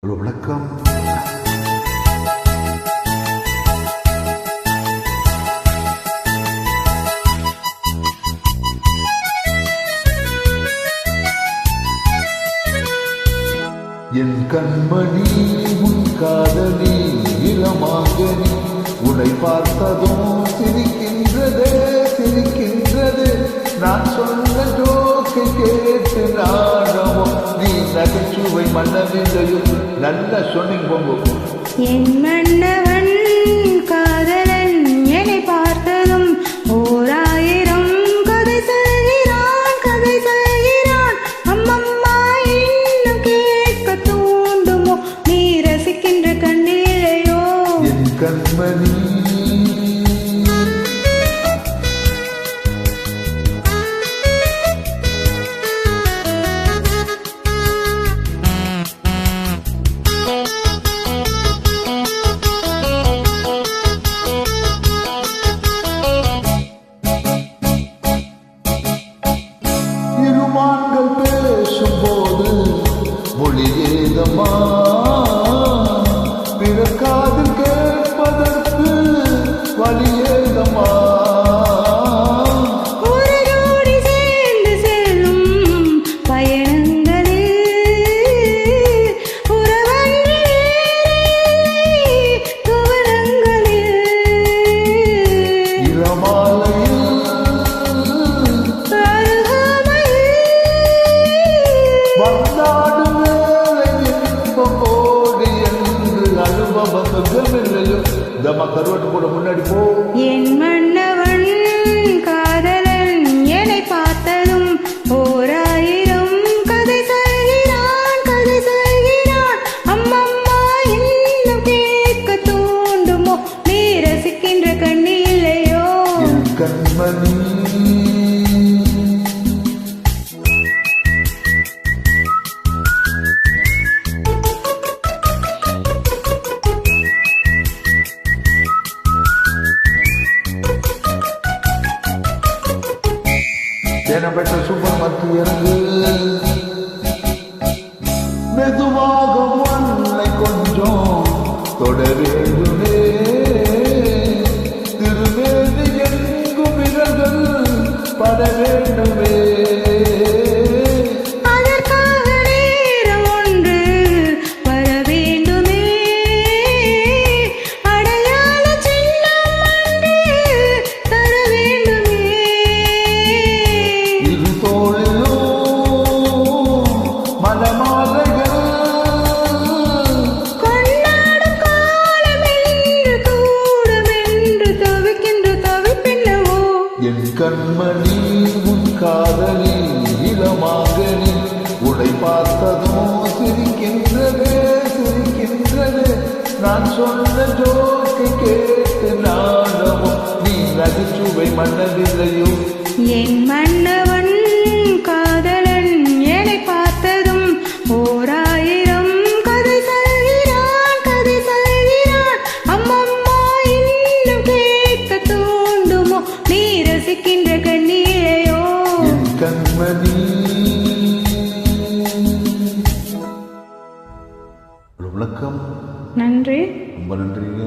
வணக்கம். என் கண்மணி உன் காதலி இளமாங்கனி உன்னை பார்த்ததும் சிரிக்கின்றதே சிரிக்கின்றது. நான் சொன்ன ஜோக்கை கேட்டு நாடவும் நீ நகைச்சுவை மன்னவில்லையும் நல்ல சொன்னீங்க. என் மன்னவன் காதலன் என்னை பார்த்ததும் ஓராயிரம் கதை சொல்கிறான் கதை சொல்கிறான். அம்மம்மா இன்னும் கேட்க தூண்டுமோ நீ ரசிக்கின்ற கண்ணிலையோ என் கண்மணி. இருமான்கள் பேசும்போது மொழி ஏதமா பிறக்காதில் கேட்பதற்கு வழி ஏதமா. ஒரு ஜோடி சேர்ந்து செல்லும் பயணங்களில் உறவன்றி துவரங்களில் இளமாலையில் வந்தாடு வேலை இன்பம் கோடி என்று அனுபவம் மிகமில்லையோ. தமா கருவாட்டு கூட முன்னாடி போ. என் மன்னவன் காதலன் என்னை பார்த்ததும் ஓராயிரம் கதை சொல்கிறான் கதை சொல்கிறான். அம்மம்மா இன்னும் கேட்க தூண்டுமோ நீ ரசிக்கின்ற கண்ணிலையோ என் கண்மணி. தேனம் பெற்ற சூப்பர் மார்க்கெட் இறங்கு. மெதுவாக மண்ணை கொஞ்சம் தொட வேண்டுமே. திருவேதி எங்கும் விரல்கள் பட வேண்டுமே. அதற்காக நேரம் ஒன்று வர வேண்டுமே. அடையாள சின்னம் ஒன்று தர வேண்டுமே. இரு தோளிலும் மனமாலைகள் கொண்டாடும் காலம் என்று கூடும் என்று தவிக்கின்ற தவிப்பென்னவோ. என் கண்மணி உன் காதலி இளமாங்கனி உடை பார்த்ததும் சிரிக்கின்றதே சிரிக்கின்றது. நான் சொன்ன ஜோக்கை கேட்டு நாடவும் நீ நகைச்சுவை மன்னவில்லையோ. என் மன்னவன் காதலன் என்னை பார்த்ததும் ஓராயிரம் கதை சொல்கிறான் கதை சொல்கிறான். அம்மம்மா இன்னும் கேட்க தூண்டுமோ நீ ரசிக்கின்ற கண்ணிலையோ என் கண்மணி. வணக்கம். நன்றி. ரொம்ப நன்றிங்க.